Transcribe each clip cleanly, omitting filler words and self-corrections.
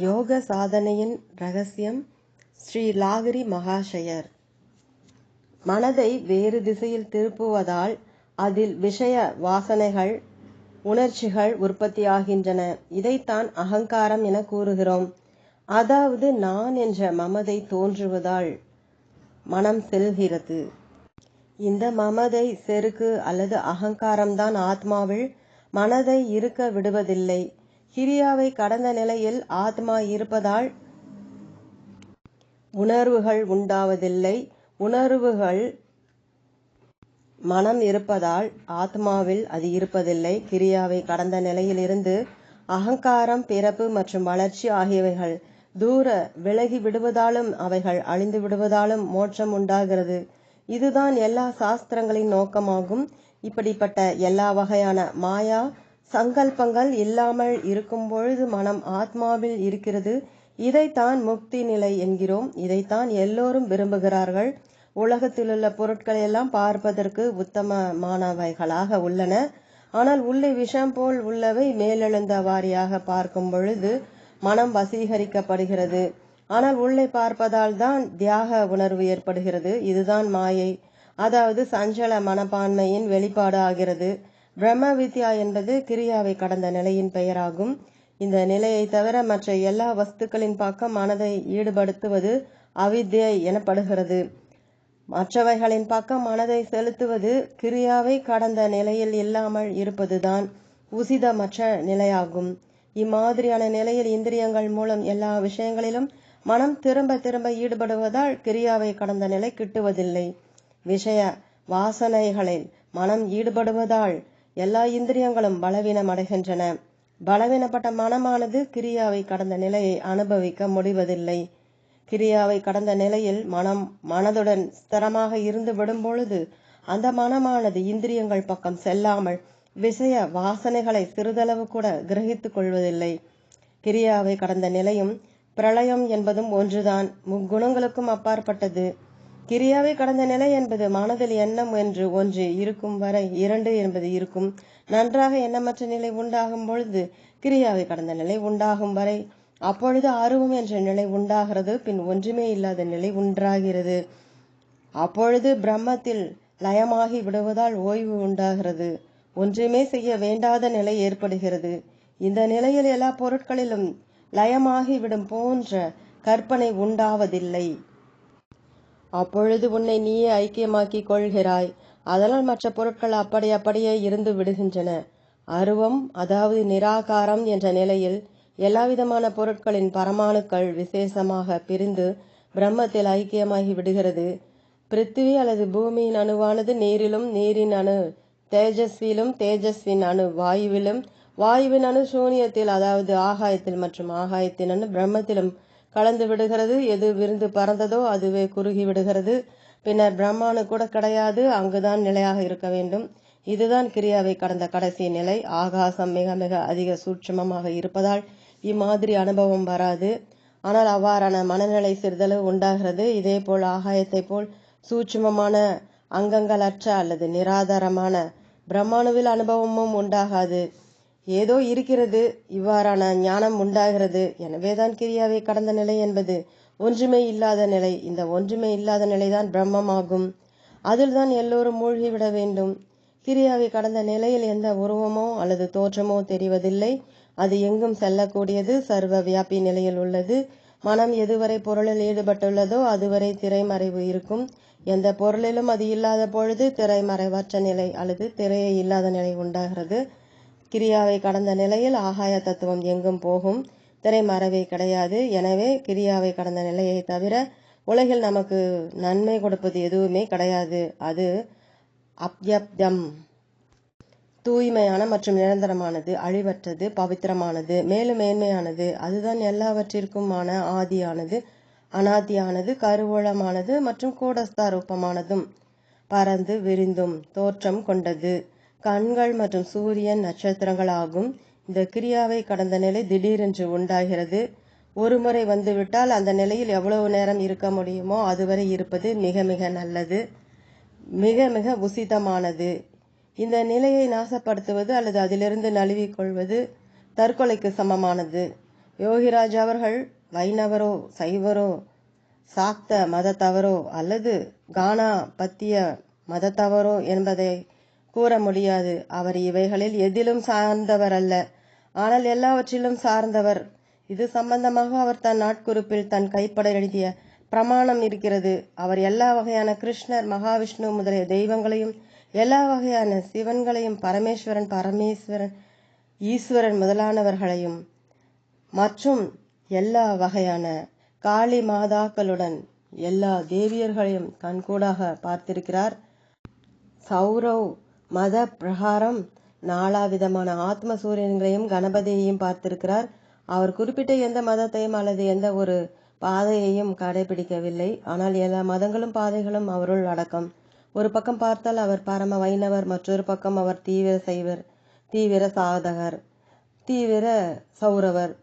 யோக சாதனையின் ரகசியம் ஸ்ரீ லாகிரி மகாஷயர். மனதை வேறு திசையில் திருப்புவதால் அதில் விஷய வாசனைகள் உணர்ச்சிகள் உற்பத்தியாகின்றன. இதைத்தான் அகங்காரம் என கூறுகிறோம். அதாவது நான் என்ற மமதை தோன்றுவதால் மனம் செல்கிறது. இந்த மமதை செருக்கு அல்லது அகங்காரம்தான் ஆத்மாவில் மனதை இருக்க விடுவதில்லை. கிரியாவை கடந்த நிலையில் ஆத்மா இருப்பதால் உணர்வுகள் உண்டாவதில்லை. உணர்வுகள் மனம் இருப்பதால் ஆத்மாவில் அது இருப்பதில்லை. கிரியாவை கடந்த நிலையில் இருந்து அகங்காரம், பிறப்பு மற்றும் வளர்ச்சி ஆகியவைகள் தூர விலகி விடுவதாலும் அவைகள் அழிந்து விடுவதாலும் மோட்சம் உண்டாகிறது. இதுதான் எல்லா சாஸ்திரங்களின் நோக்கமாகும். இப்படிப்பட்ட எல்லா வகையான மாயா சங்கல்பங்கள் இல்லாமல் இருக்கும் பொழுது மனம் ஆத்மாவில் இருக்கிறது. இதைத்தான் முக்தி நிலை என்கிறோம். இதைத்தான் எல்லோரும் விரும்புகிறார்கள். உலகத்திலுள்ள பொருட்களை எல்லாம் பார்ப்பதற்கு உத்தமமானவைகளாக உள்ளன. ஆனால் உள்ளே விஷம் போல் உள்ளவை மேலெழுந்த வாரியாக பார்க்கும் பொழுது மனம் வசீகரிக்கப்படுகிறது. ஆனால் உள்ளே பார்ப்பதால் தான் தியாக உணர்வு ஏற்படுகிறது. இதுதான் மாயை, அதாவது சஞ்சல மனப்பான்மையின் வெளிப்பாடு ஆகிறது. பிரம்ம வித்யா என்பது கிரியாவை கடந்த நிலையின் பெயராகும். இந்த நிலையை தவிர மற்ற எல்லா வஸ்துக்களின் பக்கம் மனதை ஈடுபடுத்துவது அவித்யை எனப்படுகிறது. மற்றவைகளின் பக்கம் மனதை செலுத்துவது கிரியாவை கடந்த நிலையில் இல்லாமல் இருப்பதுதான் உசிதமற்ற நிலையாகும். இம்மாதிரியான நிலையில் இந்திரியங்கள் மூலம் எல்லா விஷயங்களிலும் மனம் திரும்ப திரும்ப ஈடுபடுவதால் கிரியாவை கடந்த நிலை கிட்டுவதில்லை. விஷய வாசனைகளில் மனம் ஈடுபடுவதால் எல்லா இந்திரியங்களும் பலவீனம் அடைகின்றன. பலவீனப்பட்ட மனமானது கிரியாவை கடந்த நிலையை அனுபவிக்க முடிவதில்லை. கிரியாவை கடந்த நிலையில் மனம் மனதுடன் ஸ்திரமாக இருந்து விடும் பொழுது அந்த மனமானது இந்திரியங்கள் பக்கம் செல்லாமல் விஷய வாசனைகளை சிறிதளவு கூட கிரகித்துக் கொள்வதில்லை. கிரியாவை கடந்த நிலையும் பிரளயம் என்பதும் ஒன்றுதான். முக்குணங்களுக்கும் அப்பாற்பட்டது. கிரியாவை கடந்த நிலை என்பது மனதில் எண்ணம் என்று ஒன்று இருக்கும் வரை இரண்டு என்பது இருக்கும். நன்றாக எண்ணமற்ற நிலை உண்டாகும் பொழுது கிரியாவை கடந்த நிலை உண்டாகும் வரை, அப்பொழுது அருவம் என்ற நிலை உண்டாகிறது. பின் ஒன்றுமே இல்லாத நிலை உண்டாகிறது. அப்பொழுது பிரம்மத்தில் லயமாகி விடுவதால் ஓய்வு உண்டாகிறது. ஒன்றுமே செய்ய வேண்டாத நிலை ஏற்படுகிறது. இந்த நிலையில் எல்லா பொருட்களிலும் லயமாகி விடும் போன்ற கற்பனை உண்டாவதில்லை. அப்பொழுது உன்னை நீயே ஐக்கியமாக்கிக் கொள்கிறாய். அதனால் மற்ற பொருட்கள் அப்படியே இருந்து விடுகின்றன. அருவம், அதாவது நிராகாரம் என்ற நிலையில் எல்லாவிதமான பொருட்களின் பரமாணுக்கள் விசேஷமாக பிரிந்து பிரம்மத்தில் ஐக்கியமாகி விடுகிறது. பிருத்திவி அல்லது பூமியின் அணுவானது நீரிலும், நீரின் அணு தேஜஸ்விலும், தேஜஸ்வின் அணு வாயுவிலும், வாயுவின் அணு சூனியத்தில் அதாவது ஆகாயத்தில் மற்றும் ஆகாயத்தின் அணு பிரம்மத்திலும் கலந்து விடுகிறது. எது விரிந்து பறந்ததோ அதுவே குறுகி விடுகிறது. பின்னர் பிரம்மானு கூட கிடையாது. அங்குதான் நிலையாக இருக்க வேண்டும். இதுதான் கிரியாவை கடந்த கடைசி நிலை. ஆகாசம் மிக மிக அதிக சூட்சமமாக இருப்பதால் இம்மாதிரி அனுபவம் வராது. ஆனால் அவ்வாறான மனநிலை சிறிதளவு உண்டாகிறது. இதே போல் ஆகாயத்தை போல் சூட்சமமான அங்கங்களற்ற அல்லது நிராதாரமான பிரம்மாணுவில் அனுபவமும் உண்டாகாது. ஏதோ இருக்கிறது, இவ்வாறான ஞானம் உண்டாகிறது. எனவேதான் கிரியாவை கடந்த நிலை என்பது ஒன்றுமே இல்லாத நிலை. இந்த ஒன்றுமே இல்லாத நிலைதான் பிரம்மமாகும். அதில் தான் எல்லோரும் மூழ்கிவிட வேண்டும். கிரியாவை கடந்த நிலையில் எந்த உருவமோ அல்லது தோற்றமோ தெரிவதில்லை. அது எங்கும் செல்லக்கூடியது, சர்வ வியாபி நிலையில் உள்ளது. மனம் எதுவரை பொருளில் ஈடுபட்டுள்ளதோ அதுவரை திரைமறைவு இருக்கும். எந்த பொருளிலும் அது இல்லாத பொழுது திரைமறைவற்ற நிலை அல்லது திரையே இல்லாத நிலை உண்டாகிறது. கிரியாவை கடந்த நிலையில் ஆகாய தத்துவம் எங்கும் போகும். திரைமறைவே கிடையாது. எனவே கிரியாவை கடந்த நிலையை தவிர உலகில் நமக்கு நன்மை கொடுப்பது எதுவுமே கிடையாது. அது அப்யப்தம், தூய்மையான மற்றும் நிரந்தரமானது, அழிவற்றது, பவித்திரமானது, மேலும் மேன்மையானது. அதுதான் எல்லாவற்றிற்குமான ஆதியானது, அனாதியானது, கருவூலமானது மற்றும் கூடஸ்தாரூபமானதும் பறந்து விரிந்தும் தோற்றம் கொண்டது. கண்கள் மற்றும் சூரியன் நட்சத்திரங்கள் ஆகும். இந்த கிரியாவை கடந்த நிலை திடீரென்று உண்டாகிறது. ஒரு முறை வந்துவிட்டால் அந்த நிலையில் எவ்வளவு நேரம் இருக்க முடியுமோ அதுவரை இருப்பது மிக மிக நல்லது, மிக மிக உசிதமானது. இந்த நிலையை நாசப்படுத்துவது அல்லது அதிலிருந்து நழுவிக்கொள்வது தற்கொலைக்கு சமமானது. யோகிராஜ் அவர்கள் வைணவரோ சைவரோ சாக்த மதத்தவரோ அல்லது கானா பத்திய மதத்தவரோ என்பதை கூற முடியாது. அவர் இவைகளில் எதிலும் சார்ந்தவர் அல்ல, ஆனால் எல்லாவற்றிலும் சார்ந்தவர். இது சம்பந்தமாக அவர் தன் நாட்குறிப்பில் தன் கைப்பட எழுதிய பிரமாணம் இருக்கிறது. அவர் எல்லா வகையான கிருஷ்ணர், மகாவிஷ்ணு முதலிய தெய்வங்களையும், எல்லா வகையான சிவன்களையும், பரமேஸ்வரன், ஈஸ்வரன் முதலானவர்களையும் மற்றும் எல்லா வகையான காளி மாதாக்களுடன் எல்லா தேவியர்களையும் கண்கூடாக பார்த்திருக்கிறார். சௌரவ் மத பிரகாரம் 4 விதமான ஆத்ம சூரியன்களையும் கணபதியையும் பார்த்திருக்கிறார். அவர் குறிப்பிட்ட எந்த மதத்தையும் அல்லது எந்த ஒரு பாதையையும் கடைபிடிக்கவில்லை. ஆனால் எல்லா மதங்களும் பாதைகளும் அவருள் அடக்கம். ஒரு பக்கம் பார்த்தால் அவர் பரம வைணவர், மற்றொரு பக்கம் அவர் தீவிர சைவர், தீவிர சாதகர், தீவிர சௌரவர்,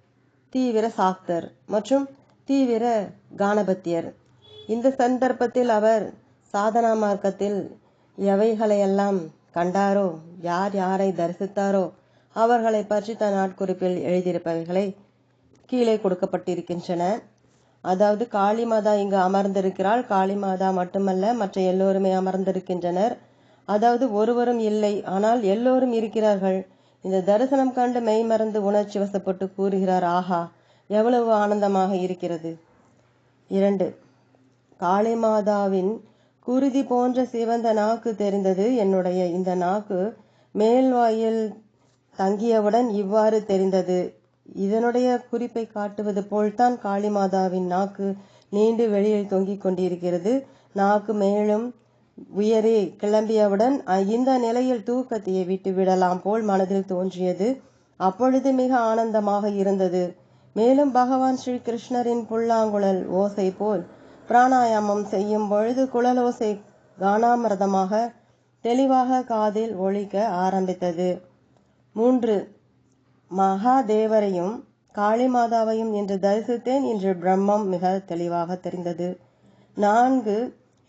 தீவிர சாக்தர் மற்றும் தீவிர கானபத்தியர். இந்த சந்தர்ப்பத்தில் அவர் சாதனா மார்க்கத்தில் எவைகளையெல்லாம் கண்டாரோ, யார் யாரை தரிசித்தாரோ அவர்களை பற்றி தன் நாட்குறிப்பில் எழுதியிருப்பவைகளை கீழே கொடுக்கப்பட்டிருக்கின்றன. அதாவது காளிமாதா இங்கு அமர்ந்திருக்கிறாள். காளிமாதா மட்டுமல்ல, மற்ற எல்லோருமே அமர்ந்திருக்கின்றனர். அதாவது ஒருவரும் இல்லை, ஆனால் எல்லோரும் இருக்கிறார்கள். இந்த தரிசனம் கண்டு மெய் மறந்து உணர்ச்சி வசப்பட்டு கூறுகிறார், ஆஹா எவ்வளவு ஆனந்தமாக இருக்கிறது. 2. காளிமாதாவின் குருதி போன்ற சிவந்த நாக்கு தெரிந்தது. என்னுடைய இந்த நாக்கு மேல்வாயில் தங்கியவுடன் இவ்வாறு தெரிந்தது. இதனுடைய குறிப்பை காட்டுவது போல்தான் காளிமாதாவின் நாக்கு நீண்டு வெளியில் தொங்கிக் கொண்டிருக்கிறது. நாக்கு மேலும் உயரே கிளம்பியவுடன் இந்த நிலையில் தூக்கத்தையே விட்டு விடலாம் போல் மனதில் தோன்றியது. அப்பொழுது மிக ஆனந்தமாக இருந்தது. மேலும் பகவான் ஸ்ரீ கிருஷ்ணரின் புல்லாங்குழல் ஓசை போல் பிராணாயாமம் செய்யும் பொழுது குழலோசை கானாமிரதமாக தெளிவாக காதில் ஒலிக்க ஆரம்பித்தது. 3. மகாதேவரையும் காளிமாதாவையும் இன்று தரிசித்தேன். இன்று பிரம்மம் மிக தெளிவாக தெரிந்தது. 4.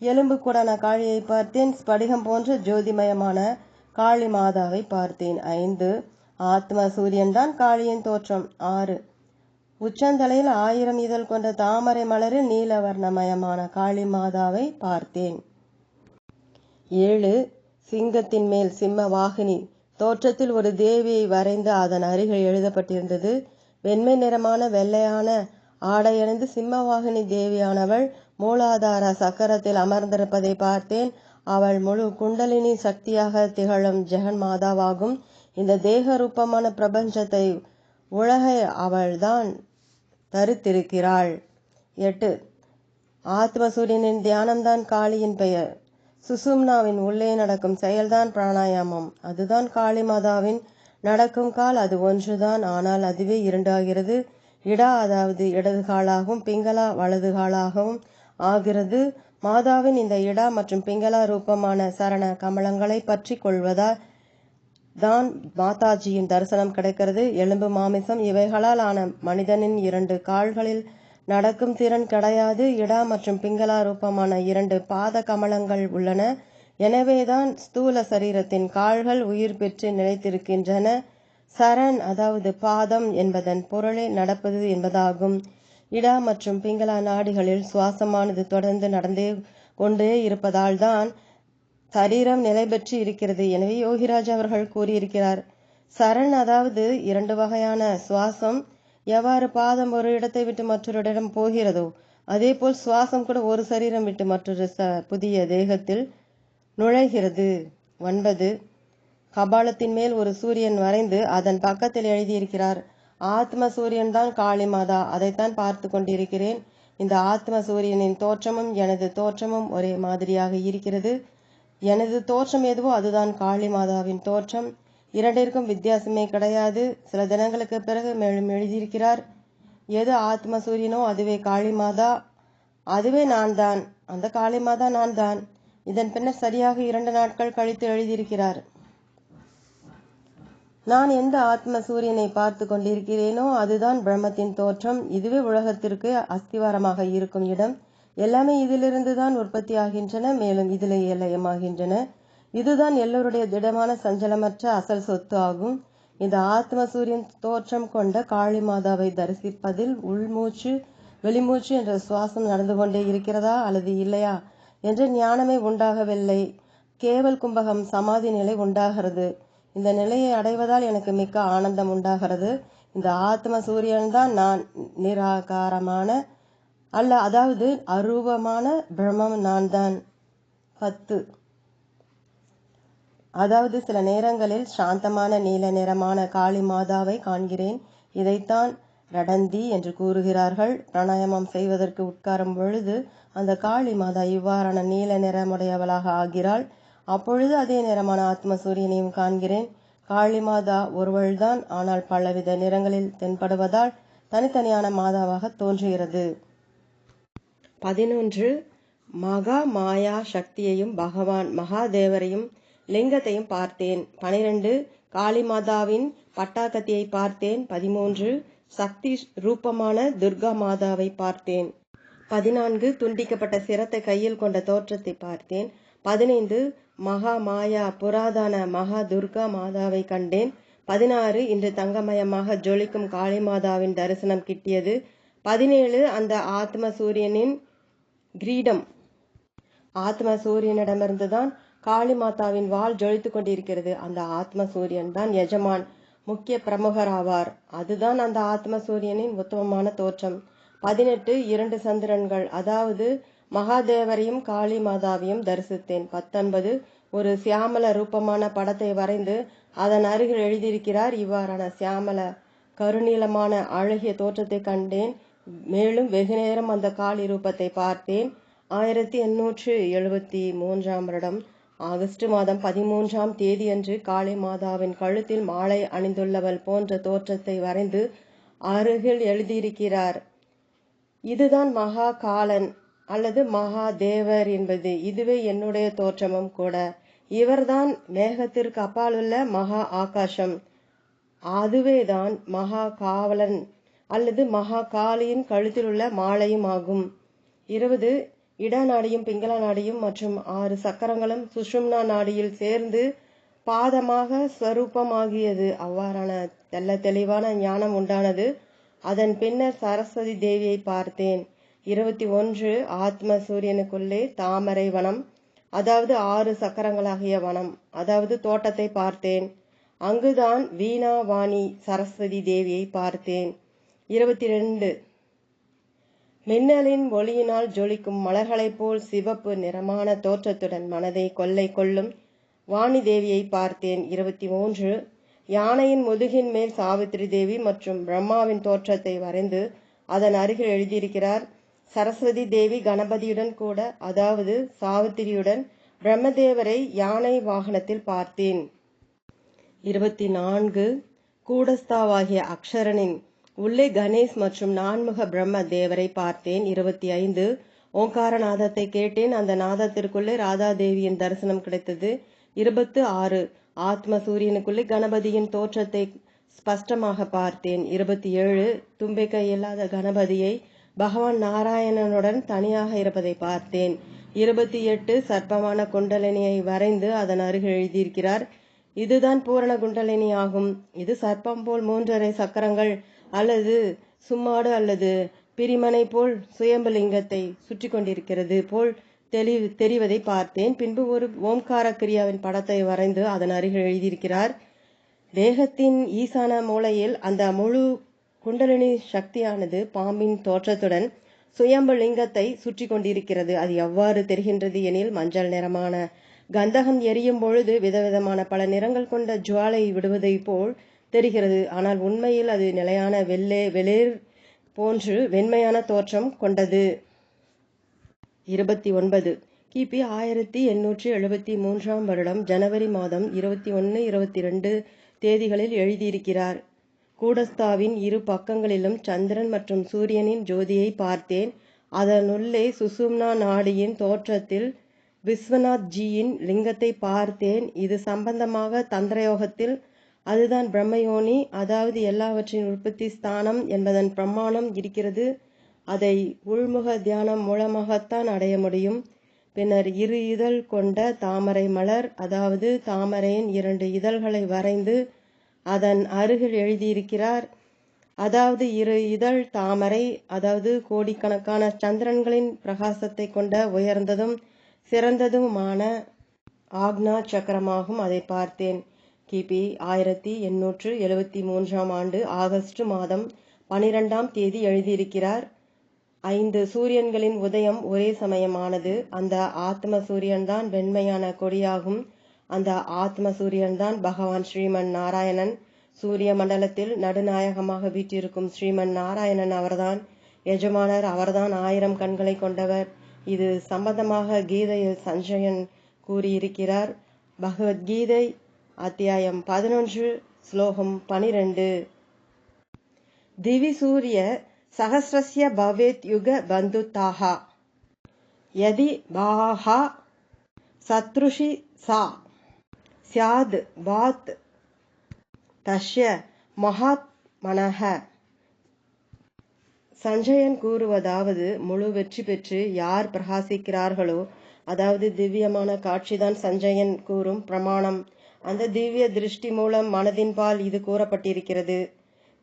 எலும்பு கூடான காளியை பார்த்தேன். ஸ்படிகம் போன்ற ஜோதிமயமான காளிமாதாவை பார்த்தேன். 5. ஆத்ம சூரியன்தான் காளியின் தோற்றம். 6. உச்சந்தலையில் 1000 இதழ் கொண்ட தாமரை மலரில் நீலவர்ணமயமான காளிமாதாவை பார்த்தேன். 7. சிங்கத்தின் மேல் சிம்ம வாகினி தோற்றத்தில் ஒரு தேவியை வரைந்து அதன் அருகில் எழுதப்பட்டிருந்தது. வெண்மை நிறமான வெள்ளையான ஆடையணிந்து சிம்மவாகினி தேவியானவள் மூலாதார சக்கரத்தில் அமர்ந்திருப்பதை பார்த்தேன். அவள் முழு குண்டலினி சக்தியாக திகழும் ஜெகன் மாதாவாகும். இந்த தேக ரூபமான பிரபஞ்சத்தை உலகை அவள்தான் தரித்திருக்கிறாள். 8. ஆத்மசூரியனின் தியானம்தான் காளியின் பெயர். சுசும்னாவின் உள்ளே நடக்கும் செயல்தான் பிராணாயாமம். அதுதான் காளிமாதாவின் நடக்கும் கால். அது ஒன்றுதான், ஆனால் அதுவே 2 ஆகிறது. இடா அதாவது இடது காலாகவும் பிங்களா வலது காலாகவும் ஆகிறது. மாதாவின் இந்த இடா மற்றும் பிங்களா ரூபமான சரண கமலங்களை பற்றி கொள்வதால் தான் மாதாஜியின் தரிசனம் கிடைக்கிறது. எலும்பு மாமிசம் இவைகளால் ஆன மனிதனின் 2 கால்களில் நடக்கும் திறன் கிடையாது. இடா மற்றும் பிங்களா ரூபமான 2 பாத கமலங்கள் உள்ளன. எனவேதான் ஸ்தூல சரீரத்தின் கால்கள் உயிர் பெற்று நிலைத்திருக்கின்றன. சரண் அதாவது பாதம் என்பதன் பொருளே நடப்பது என்பதாகும். இடா மற்றும் பிங்களா நாடிகளில் சுவாசமானது தொடர்ந்து நடந்தே கொண்டே இருப்பதால் தான் சரீரம் நிலை பெற்று இருக்கிறது. எனவே யோகிராஜ் அவர்கள் கூறியிருக்கிறார், சரண் அதாவது 2 வகையான சுவாசம். எவ்வாறு பாதம் ஒரு இடத்தை விட்டு மற்றொரு இடம் போகிறதோ அதே போல் சுவாசம் கூட ஒரு சரீரம் விட்டு மற்றொரு புதிய தேகத்தில் நுழைகிறது. 9. கபாலத்தின் மேல் ஒரு சூரியன் வரைந்து அதன் பக்கத்தில் எழுதியிருக்கிறார், ஆத்ம சூரியன் தான் காளிமாதா. அதைத்தான் பார்த்து கொண்டிருக்கிறேன். இந்த ஆத்ம சூரியனின் தோற்றமும் எனது தோற்றமும் ஒரே மாதிரியாக இருக்கிறது. எனது தோற்றம் எதுவோ அதுதான் காளிமாதாவின் தோற்றம். 2ற்கும் வித்தியாசமே கிடையாது. சில தினங்களுக்கு பிறகு மேலும் எழுதியிருக்கிறார், எது ஆத்ம சூரியனோ அதுவே காளிமாதா, அதுவே நான் தான், அந்த காளிமாதா நான் தான். இதன் பின்னர் சரியாக 2 நாட்கள் கழித்து எழுதியிருக்கிறார், நான் எந்த ஆத்ம சூரியனை பார்த்து கொண்டிருக்கிறேனோ அதுதான் பிரம்மத்தின் தோற்றம். இதுவே உலகத்திற்கு அஸ்திவாரமாக இருக்கும் இடம். எல்லாமே இதிலிருந்து தான் உற்பத்தி ஆகின்றன, மேலும் இதிலேயே லயமாகின்றன. இதுதான் எல்லோருடைய திடமான சஞ்சலமற்ற அசல் சொத்து ஆகும். இந்த ஆத்ம சூரியன் தோற்றம் கொண்ட காளி மாதாவை தரிசிப்பதில் உள்மூச்சு வெளிமூச்சு என்ற சுவாசம் நடந்து கொண்டே இருக்கிறதா அல்லது இல்லையா என்ற ஞானமே உண்டாகவில்லை. கேவல் கும்பகம் சமாதி நிலை உண்டாகிறது. இந்த நிலையை அடைவதால் எனக்கு மிக்க ஆனந்தம் உண்டாகிறது. இந்த ஆத்ம சூரியன்தான் நான், நிராகாரமான அல்ல, அதாவது அரூபமான பிரம்மம் நான் தான். 10. அதாவது சில நேரங்களில் சாந்தமான நீல நிறமான காளி மாதாவை காண்கிறேன். இதைத்தான் ரடந்தி என்று கூறுகிறார்கள். பிராணாயாமம் செய்வதற்கு உட்காரும் பொழுது அந்த காளி மாதா இவ்வாறான நீல நிறமுடையவளாக ஆகிறாள். அப்பொழுது அதே நிறமான ஆத்ம சூரியனையும் காண்கிறேன். காளி மாதா ஒருவள்தான், ஆனால் பலவித நிறங்களில் தென்படுவதால் தனித்தனியான மாதாவாக தோன்றுகிறது. 11. மகா மாயா சக்தியையும் பகவான் மகாதேவரையும் லிங்கத்தையும் பார்த்தேன். 12. காளி மாதாவின் பட்டாக்கத்தியை பார்த்தேன். 13. சக்தி ரூபமான துர்கா மாதாவை பார்த்தேன். 14. துண்டிக்கப்பட்ட சிரத்தை கையில் கொண்ட தோற்றத்தை பார்த்தேன். 15. மகா மாயா புராதன மகா துர்கா மாதாவை கண்டேன். 16. இன்று தங்கமயமாக ஜொலிக்கும் காளி மாதாவின் தரிசனம் கிட்டியது. 17. அந்த ஆத்ம சூரியனின் கிரீடம். ஆத்ம சூரியனிடமிருந்துதான் காளி மாதாவின் வாள் ஜொலித்து கொண்டிருக்கிறது. அந்த ஆத்ம சூரியன் தான் எஜமான், முக்கிய பிரமுகர் ஆவார். அதுதான் அந்த ஆத்ம சூரியனின் உத்தமமான தோற்றம். 18. 2 சந்திரன்கள், அதாவது மகாதேவரையும் காளி மாதாவையும் தரிசித்தேன். 19. ஒரு சியாமல ரூபமான படத்தை வரைந்து அதன் அருகில் எழுதியிருக்கிறார். இவ்வாறான சியாமல கருநீளமான அழகிய தோற்றத்தை கண்டேன். மேலும் வெகுநேரம் அந்த காளி ரூபத்தை பார்த்தேன். 1873 வருடம் ஆகஸ்ட் மாதம் 13ஆம் தேதியன்று காளி மாதாவின் கழுத்தில் மாலை அணிந்துள்ளவள் போன்ற தோற்றத்தை வரைந்து அருகில் எழுதியிருக்கிறார். இதுதான் மகா காலன் அல்லது மகாதேவர் என்பது. இதுவே என்னுடைய தோற்றமும் கூட. இவர்தான் மேகத்திற்கு அப்பாலுள்ள மகா ஆகாசம். அதுவேதான் மகா காவலன் அல்லது மகா காளியின் கழுத்தில் உள்ள மாலையும் ஆகும். 20. இடா நாடியும் பிங்கள நாடியும் மற்றும் 6 சக்கரங்களும் சுஷும்னா நாடியில் சேர்ந்து பாதமாக ஸ்வரூபமாகியது. அவ்வாறான தெல்ல தெளிவான ஞானம் உண்டானது. அதன் பின்னர் சரஸ்வதி தேவியை பார்த்தேன். 21. ஆத்ம சூரியனுக்குள்ளே தாமரை வனம், அதாவது 6 சக்கரங்களாகிய வனம், அதாவது தோட்டத்தை பார்த்தேன். அங்குதான் வீணாவாணி சரஸ்வதி தேவியை பார்த்தேன். 22. மின்னலின் ஒளியினால் ஜொலிக்கும் மலர்களைப் போல் சிவப்பு நிறமான தோற்றத்துடன் மனதை கொள்ளை கொள்ளும் வாணி தேவியை பார்த்தேன். 23. யானையின் முதுகின் மேல் சாவித்திரி தேவி மற்றும் பிரம்மாவின் தோற்றத்தை வரைந்து அதன் அருகில் எழுதியிருக்கிறார். சரஸ்வதி தேவி கணபதியுடன் கூட, அதாவது சாவித்திரியுடன் பிரம்மதேவரை யானை வாகனத்தில் பார்த்தேன். 24. கூடஸ்தாவாகிய அக்ஷரனின் உள்ளே கணேஷ் மற்றும் நான்முக பிரம்ம தேவரை பார்த்தேன். 25. ஓங்கார நாதத்தை கேட்டேன். அந்த நாதத்திற்குள்ளே ராதாதேவியின் தரிசனம் கிடைத்தது. 26. ஆத்ம சூரியனுக்குள்ளே கணபதியின் தோற்றத்தை ஸ்பஷ்டமாக பார்த்தேன். 27. தும்பிக்கை இல்லாத கணபதியை பகவான் நாராயணனுடன் தனியாக இருப்பதை பார்த்தேன். 28. சர்ப்பமான குண்டலினியை வரைந்து அதன் அருகில் எழுதியிருக்கிறார். இதுதான் பூரண குண்டலினி ஆகும். இது சர்ப்பம் போல் 3.5 சக்கரங்கள் அல்லது சும்மாடு அல்லது பிரிமனை போல் சுயம்பலிங்கத்தை சுற்றி கொண்டிருக்கிறது போல் தெரிவதை பார்த்தேன். பின்பு ஒரு ஓம்கார கிரியாவின் படத்தை வரைந்து அதன் அருகில் எழுதியிருக்கிறார். தேகத்தின் ஈசான மூலையில் அந்த முழு குண்டலினி சக்தியானது பாம்பின் தோற்றத்துடன் சுயம்பலிங்கத்தை சுற்றி கொண்டிருக்கிறது. அது எவ்வாறு தெரிகின்றது எனில், மஞ்சள் நிறமான கந்தகம் எரியும் பொழுது விதவிதமான பல நிறங்கள் கொண்ட ஜுவாலை விடுவதை போல் தெரிகிறது. ஆனால் உண்மையில் அது நிலையான வெளிர் போன்று வெண்மையான தோற்றம் கொண்டது. 29. கிபி 1873 வருடம் ஜனவரி மாதம் 21, 22 தேதிகளில் எழுதியிருக்கிறார். கூடஸ்தாவின் 2 பக்கங்களிலும் சந்திரன் மற்றும் சூரியனின் ஜோதியை பார்த்தேன். அதனுள்ளே சுசும்னா நாடியின் தோற்றத்தில் விஸ்வநாத் ஜியின் லிங்கத்தை பார்த்தேன். இது சம்பந்தமாக தந்திரயோகத்தில் அதுதான் பிரம்மயோனி, அதாவது எல்லாவற்றின் உற்பத்தி ஸ்தானம் என்பதன் பிரமாணம் இருக்கிறது. அதை உள்முக தியானம் மூலமாகத்தான் அடைய முடியும். பின்னர் 2 இதழ் கொண்ட தாமரை மலர், அதாவது தாமரையின் 2 இதழ்களை வரைந்து அதன் அருகில் எழுதியிருக்கிறார். அதாவது 2 இதழ் தாமரை, அதாவது கோடிக்கணக்கான சந்திரன்களின் பிரகாசத்தை கொண்ட உயர்ந்ததும் சிறந்ததுமான ஆக்னா சக்கரமாகும். அதை பார்த்தேன். கிபி 1873 ஆகஸ்ட் மாதம் 12ஆம் தேதி எழுதியிருக்கிறார். 5 சூரியன்களின் உதயம் ஒரே சமயமானது. அந்த ஆத்ம சூரியன்தான் வெண்மையான கொடியாகும். அந்த ஆத்ம சூரியன்தான் பகவான் ஸ்ரீமன் நாராயணன். சூரிய மண்டலத்தில் நடுநாயகமாக வீற்றிருக்கும் ஸ்ரீமன் நாராயணன் அவர்தான் எஜமானர். அவர்தான் 1000 கண்களை கொண்டவர். இது சம்பந்தமாக கீதையில் சஞ்சயன் கூறியிருக்கிறார். பகவத்கீதை அத்தியாயம் 11 ஸ்லோகம் 12. திவி சூரிய சஹஸ்ரஸ்ய பவேத் யுக பந்துதாஹ யதி பாஹா சத்ருஷி சா ஸ்யாத் வாத் தஸ்ய மகாத்மனஹ. சஞ்சயன் கூறுவதாவது, முழு வெற்றி பெற்று யார் பிரகாசிக்கிறார்களோ, அதாவது திவ்யமான காட்சிதான் சஞ்சயன் கூறும் பிரமாணம். அந்த திவ்ய திருஷ்டி மூலம் மனதின்பால் இது கூறப்பட்டிருக்கிறது.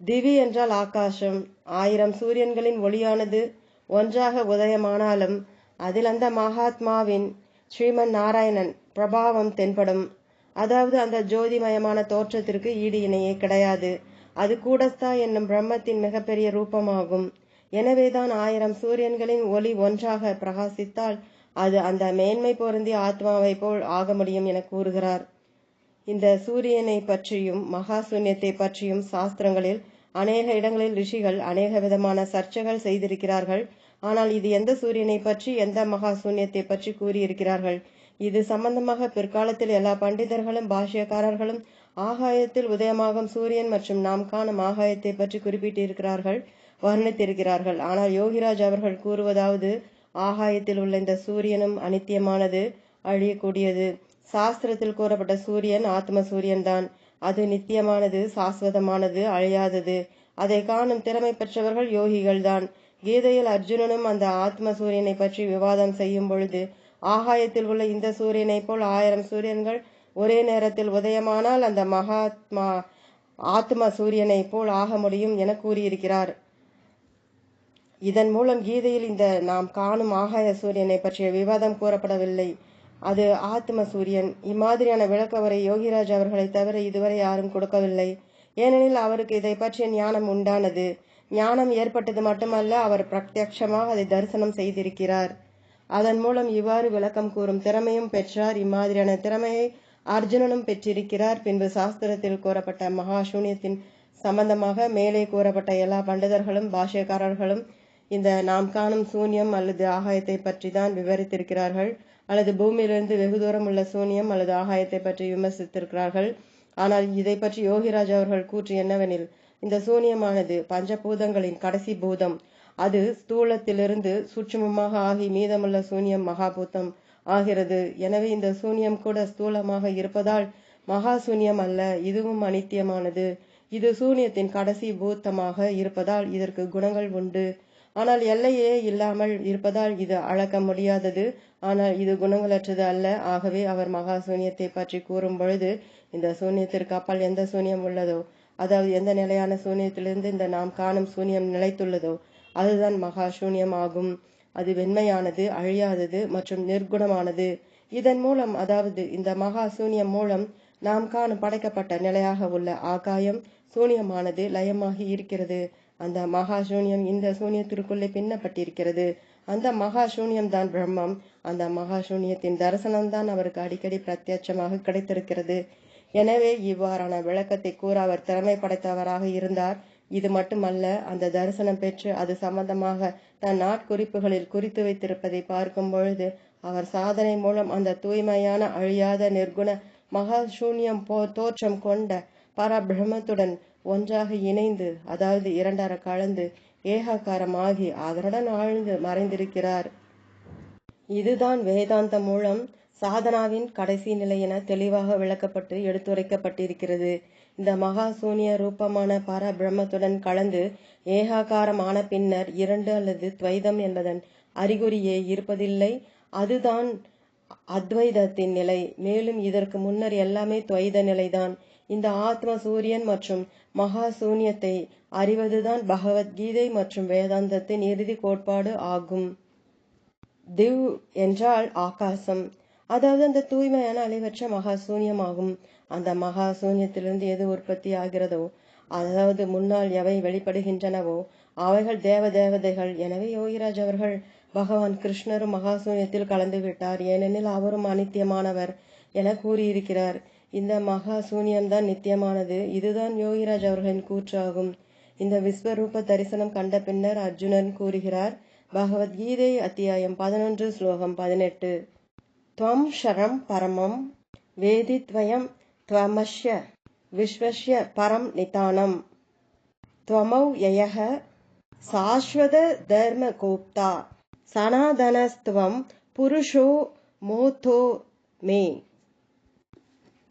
திவி என்றால் ஆகாசம். 1000 சூரியன்களின் ஒளியானது ஒன்றாக உதயமானாலும் அதில் அந்த மகாத்மாவின் ஸ்ரீமன் நாராயணன் பிரபாவம் தென்படும். அதாவது அந்த ஜோதிமயமான தோற்றத்திற்கு ஈடு இணையே கிடையாது. அது கூடஸ்தா என்னும் பிரம்மத்தின் மிகப்பெரிய ரூபமாகும். எனவேதான் 1000 சூரியன்களின் ஒளி ஒன்றாக பிரகாசித்தால் அது அந்த மேன்மை பொருந்திய ஆத்மாவை போல் ஆக முடியும் என கூறுகிறார். இந்த சூரியனை பற்றியும் மகா சூன்யத்தை பற்றியும் சாஸ்திரங்களில் அநேக இடங்களில் ரிஷிகள் அநேக விதமான சர்ச்சைகள் செய்திருக்கிறார்கள். ஆனால் இது எந்த சூரியனை பற்றி, எந்த மகா சூன்யத்தை பற்றி கூறியிருக்கிறார்கள்? இது சம்பந்தமாக பிற்காலத்தில் எல்லா பண்டிதர்களும் பாஷ்யக்காரர்களும் ஆகாயத்தில் உதயமாகும் சூரியன் மற்றும் நாம் காணும் ஆகாயத்தை பற்றி குறிப்பிட்டிருக்கிறார்கள், வர்ணித்திருக்கிறார்கள். ஆனால் யோகிராஜ் அவர்கள் கூறுவதாவது, ஆகாயத்தில் உள்ள இந்த சூரியனும் அனித்தியமானது, அழியக்கூடியது. சாஸ்திரத்தில் கூறப்பட்ட சூரியன் ஆத்ம சூரியன் தான். அது நித்தியமானது, சாஸ்வதமானது, அழியாதது. அதை காணும் திறமை பெற்றவர்கள் யோகிகள் தான். கீதையில் அர்ஜுனனும் அந்த ஆத்ம சூரியனை பற்றி விவாதம் செய்யும் பொழுது, ஆகாயத்தில் உள்ள இந்த சூரியனை போல் 1000 சூரியன்கள் ஒரே நேரத்தில் உதயமானால் அந்த மகாத்மா ஆத்ம சூரியனை போல் ஆக முடியும் என கூறியிருக்கிறார். இதன் மூலம் கீதையில் இந்த நாம் காணும் ஆகாய சூரியனை பற்றிய விவாதம் கூறப்படவில்லை. அது ஆத்ம சூரியன். இம்மாதிரியான விளக்க உரை யோகிராஜ் அவர்களை தவிர இதுவரை யாரும் கொடுக்கவில்லை. ஏனெனில் அவருக்கு இதை பற்றிய ஞானம் உண்டானது. ஞானம் ஏற்பட்டது மட்டுமல்ல, அவர் பிரத்யட்சமாக அதை தரிசனம் செய்திருக்கிறார். அதன் மூலம் இவ்வாறு விளக்கம் கூறும் திறமையும் பெற்றார். இம்மாதிரியான திறமையை அர்ஜுனனும் பெற்றிருக்கிறார். பின்பு சாஸ்திரத்தில் கூறப்பட்ட மகா சூன்யத்தின் சம்பந்தமாக மேலே கூறப்பட்ட எல்லா பண்டிதர்களும் பாஷ்யக்காரர்களும் இந்த நாம் காணும் சூன்யம் அல்லது ஆகாயத்தை பற்றி தான் விவரித்திருக்கிறார்கள், அல்லது பூமியிலிருந்து வெகு தூரம் உள்ள சூன்யம் அல்லது ஆகாயத்தை பற்றி விமர்சித்திருக்கிறார்கள். ஆனால் இதை பற்றி யோகிராஜ் அவர்கள் கூற்று என்னவெனில், இந்த சூன்யமானது பஞ்சபூதங்களின் கடைசி பூதம். அது ஸ்தூலத்திலிருந்து சூட்சுமமாக ஆகி மீதமுள்ள சூன்யம் மகாபூதம் ஆகிறது. எனவே இந்த சூன்யம் கூட ஸ்தூலமாக இருப்பதால் மகா சூன்யம் அல்ல, இதுவும் அனித்தியமானது. இது சூன்யத்தின் கடைசி பூத்தமாக இருப்பதால் இதற்கு குணங்கள் உண்டு. ஆனால் எல்லையே இல்லாமல் இருப்பதால் இது அளக்க முடியாதது. ஆனால் இது குணங்களற்றது அல்ல. ஆகவே அவர் மகா சூன்யத்தை பற்றி கூறும் பொழுது, இந்த சூன்யத்திற்கு அப்பால் எந்த சூன்யம் உள்ளதோ, அதாவது எந்த நிலையான சூன்யத்திலிருந்து இந்த நாம் காணும் சூன்யம் நிலைத்துள்ளதோ அதுதான் மகா சூன்யம் ஆகும். அது வெண்மையானது, அழியாதது மற்றும் நிர்குணமானது. இதன் மூலம், அதாவது இந்த மகா சூன்யம் மூலம் நாம் காணும் படைக்கப்பட்ட நிலையாக உள்ள ஆகாயம் சூன்யமானது லயமாகி இருக்கிறது. அந்த மகா சூன்யம் இந்த சூன்யத்திற்குள்ளே பின்னப்பட்டிருக்கிறது. அந்த மகா சூன்யம் தான் பிரம்மம். அந்த மகா சூன்யத்தின் தரிசனம்தான் அவருக்கு அடிக்கடி பிரத்யட்சமாக கிடைத்திருக்கிறது. எனவே இவ்வாறான விளக்கத்தை கூற அவர் திறமை படைத்தவராக இருந்தார். இது மட்டுமல்ல, அந்த தரிசனம் பெற்று அது சம்பந்தமாக தன் நாட்குறிப்புகளில் குறித்து வைத்திருப்பதை பார்க்கும் பொழுது அவர் சாதனை மூலம் அந்த தூய்மையான அழியாத நிர்குண மகா சூன்யம் தோற்றம் கொண்ட பரபிரம்மத்துடன் ஒன்றாக இணைந்து, அதாவது இரண்டர கலந்து ஏகாக்காரமாகி அதனுடன் ஆழ்ந்து மறைந்திருக்கிறார். இதுதான் வேதாந்த மூலம் சாதனாவின் கடைசி நிலை என தெளிவாக விளக்கப்பட்டு எடுத்துரைக்கப்பட்டிருக்கிறது. இந்த மகா சூன்ய ரூபமான பரபிரம்மத்துடன் கலந்து ஏகாகாரம் ஆன பின்னர் 2 அல்லது துவைதம் என்பதன் அறிகுறியே இருப்பதில்லை. அதுதான் அத்வைதத்தின் நிலை. மேலும் இதற்கு முன்னர் எல்லாமே துவைத நிலைதான். இந்த ஆத்ம சூரியன் மற்றும் மகா சூன்யத்தை அறிவதுதான் பகவத்கீதை மற்றும் வேதாந்தத்தின் இறுதி கோட்பாடு ஆகும். திவ் என்றால் ஆகாசம், அதாவது அந்த தூய்மையான அழிவற்ற மகா சூன்யமாகும். அந்த மகா சூன்யத்திலிருந்து எது உற்பத்தி ஆகிறதோ, அதாவது முன்னால் எவை வெளிப்படுகின்றனவோ அவைகள் தேவதைகள். எனவே யோகிராஜ் அவர்கள் பகவான் கிருஷ்ணரும் மகா சூன்யத்தில் கலந்து விட்டார், ஏனெனில் அவரும் அநித்தியமானவர் என கூறியிருக்கிறார். இந்த மகா சூன்யம்தான் நித்தியமானது. இதுதான் யோகிராஜ் அவர்களின் கூற்றாகும். இந்த விஸ்வரூப தரிசனம் கண்ட பின்னர் அர்ஜுனன் கூறுகிறார், பகவத்கீதை அத்தியாயம் 11 ஸ்லோகம் 18, துவம் ஷரம் பரமம் வேதித்வயம் துவமஸ்ய விஸ்வஸ்ய பரம் நிதானம் துவமௌ யயஹ சாஸ்வத தர்ம கோப்தா சனாதனஸ்துவம் புருஷோ மோதோ மே.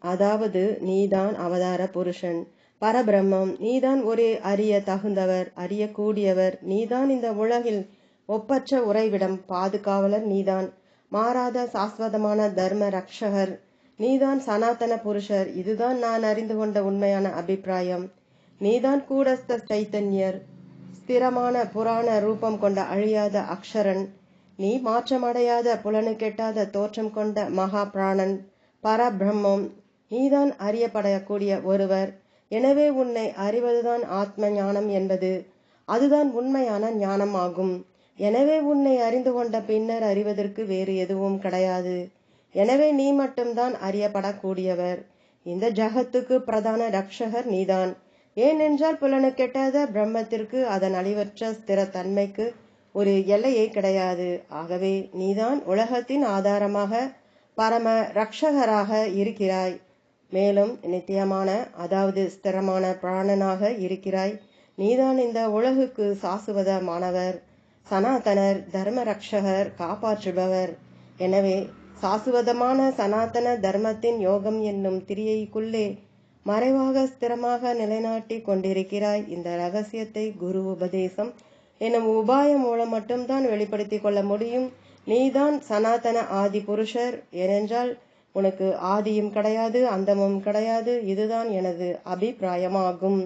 அதாவது நீதான் அவதார புருஷன், பரபிரம்மம், நீதான் ஒரே அறிய தகுந்தவர், அறியக்கூடியவர், நீதான் இந்த உலகில் ஒப்பற்ற உறைவிடம், பாதுகாவலர், நீதான் மாறாத சாஸ்வதமான தர்ம ரக்ஷகர், நீதான் சனாதன புருஷர். இதுதான் நான் அறிந்து கொண்ட உண்மையான அபிப்பிராயம். நீதான் கூடஸ்த சைத்தன்யர், ஸ்திரமான புராண ரூபம் கொண்ட அழியாத அக்ஷரன், நீ மாற்றமடையாத புலனுக்கெட்டாத தோற்றம் கொண்ட மகா பிராணன், பரபிரம்மம், நீதான் அறியப்படக்கூடிய ஒருவர். எனவே உன்னை அறிவதுதான் ஆத்ம ஞானம் என்பது, அதுதான் உண்மையான ஞானம் ஆகும். எனவே உன்னை அறிந்து கொண்ட பின்னர் அறிவதற்கு வேறு எதுவும் கிடையாது. எனவே நீ மட்டும்தான் அறியப்படக்கூடியவர். இந்த ஜகத்துக்கு பிரதான ரக்ஷகர் நீதான். ஏனென்றால் புலனுக்கெட்டாத பிரம்மத்திற்கு, அதன் அழிவற்ற ஸ்திர தன்மைக்கு ஒரு எல்லையே கிடையாது. ஆகவே நீதான் உலகத்தின் ஆதாரமாக பரம ரக்ஷகராக இருக்கிறாய். மேலும் நித்தியமான, அதாவது ஸ்திரமான பிராணனாக இருக்கிறாய். நீதான் இந்த உலகுக்கு சாசுவதமானவர், சனாதனர், தர்ம ரக்ஷகர், காப்பாற்றுபவர். எனவே சாசுவதமான சனாதன தர்மத்தின் யோகம் என்னும் திரியைக்குள்ளே மறைவாக ஸ்திரமாக நிலைநாட்டி கொண்டிருக்கிறாய். இந்த ரகசியத்தை குரு உபதேசம் என்னும் உபாயம் மூலம் மட்டும்தான் வெளிப்படுத்தி கொள்ள முடியும். நீதான் சனாதன ஆதி புருஷர். ஏனென்றால் உனக்கு ஆதியும் கிடையாது, அந்தமும் கிடையாது. இதுதான் எனது அபிப்பிராயமாகும்.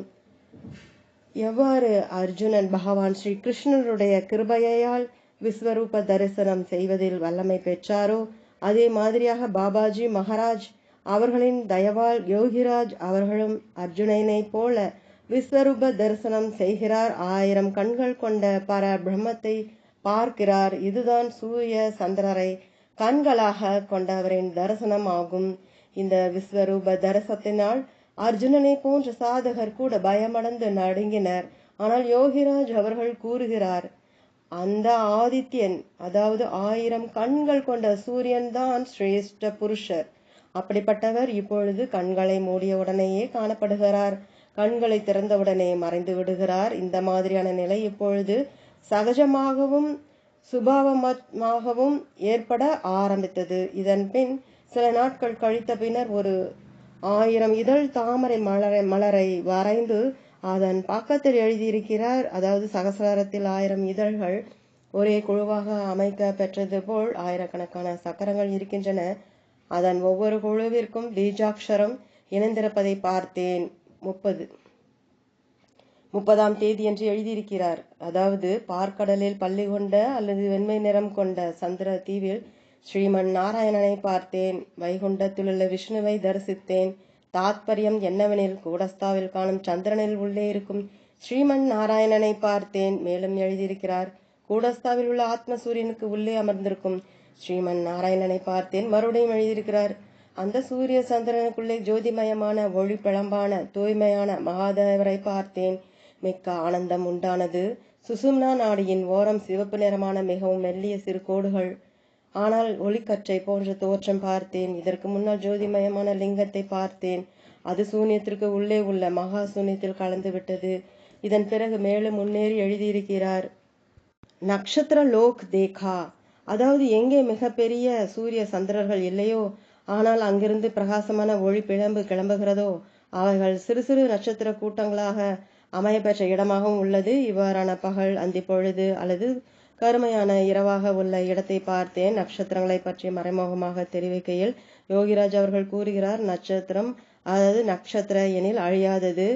எவ்வாறு அர்ஜுனன் பகவான் ஸ்ரீ கிருஷ்ணருடைய கிருபையால் விஸ்வரூப தரிசனம் செய்வதில் வல்லமை பெற்றாரோ, அதே மாதிரியாக பாபாஜி மகாராஜ் அவர்களின் தயவால் யோகிராஜ் அவர்களும் அர்ஜுனனை போல விஸ்வரூப தரிசனம் செய்கிறார். 1000 கண்கள் கொண்ட பர பிரம்மத்தை பார்க்கிறார். இதுதான் சூரிய சந்திரரை கண்களாக கொண்டவரின் தரிசனம் ஆகும். இந்த விஸ்வரூப தரிசனத்தினால் அர்ஜுனனை போன்ற சாதகர் கூட பயமடைந்து நடுங்கினர். ஆனால் யோகிராஜ் அவர்கள் கூறுகிறார், அந்த ஆதித்யன், அதாவது 1000 கண்கள் கொண்ட சூரியன் தான் சிரேஷ்ட புருஷர். அப்படிப்பட்டவர் இப்பொழுது கண்களை மூடியவுடனேயே காணப்படுகிறார், கண்களை திறந்தவுடனே மறைந்து விடுகிறார். இந்த மாதிரியான நிலை இப்பொழுது சகஜமாகவும் சுபாவமாகவும் ஏற்பட ஆரம்பித்தது. இதன் பின் சில நாட்கள் கழித்த பின்னர் ஒரு 1000 இதழ் தாமரை மலரை வரைந்து அதன் பக்கத்தில் எழுதியிருக்கிறார். அதாவது சகசிராரத்தில் 1000 இதழ்கள் ஒரே குழுவாக அமைக்க பெற்றது போல் ஆயிரக்கணக்கான சக்கரங்கள் இருக்கின்றன. அதன் ஒவ்வொரு குழுவிற்கும் பீஜாட்சரம் இணைந்திருப்பதை பார்த்தேன். 30ஆம் தேதி என்று எழுதியிருக்கிறார். அதாவது பார்க்கடலில் பள்ளி கொண்ட அல்லது வெண்மை நிறம் கொண்ட சந்திர தீவில் ஸ்ரீமன் நாராயணனை பார்த்தேன். வைகுண்டத்திலுள்ள விஷ்ணுவை தரிசித்தேன். தாத்பரியம் என்னவெனில், கூடஸ்தாவில் காணும் சந்திரனில் உள்ளே இருக்கும் ஸ்ரீமன் நாராயணனை பார்த்தேன். மேலும் எழுதியிருக்கிறார், கூடஸ்தாவில் உள்ள ஆத்ம சூரியனுக்கு உள்ளே அமர்ந்திருக்கும் ஸ்ரீமன் நாராயணனை பார்த்தேன். மறுபடியும் எழுதியிருக்கிறார், அந்த சூரிய சந்திரனுக்குள்ளே ஜோதிமயமான ஒளி பிளம்பான தூய்மையான மகாதேவரை பார்த்தேன். மிக்க ஆனந்தம் உண்டானது. சுசும்னா நாடியின் ஓரம் சிவப்பு நிறமான மிகவும் மெல்லிய சிறு கோடுகள், ஆனால் ஒளிக்கற்றை போன்ற தோற்றம் பார்த்தேன். இதற்கு முன்னால் ஜோதிமயமான லிங்கத்தை பார்த்தேன். அது சூன்யத்திற்கு உள்ளே உள்ள மகா சூன்யத்தில் கலந்து விட்டது. இதன் பிறகு மேலும் முன்னேறி எழுதியிருக்கிறார், நக்ஷத்திர லோக் தேகா, அதாவது எங்கே மிகப்பெரிய சூரிய சந்திரர்கள் இல்லையோ, ஆனால் அங்கிருந்து பிரகாசமான ஒளி பிழம்பு கிளம்புகிறதோ, அவைகள் சிறு சிறு நட்சத்திர கூட்டங்களாக அமையப்பெற்ற இடமாகவும் உள்ளது. இவ்வாறான பகல், அந்தி பொழுது அல்லது கருமையான இரவாக உள்ள இடத்தை பார்த்தேன். நட்சத்திரங்களை பற்றி மறைமுகமாக தெரிவிக்கையில் யோகிராஜ் அவர்கள் கூறுகிறார், நட்சத்திரம் அதாவது நக்ஷத்திர எனில் அழியாதது,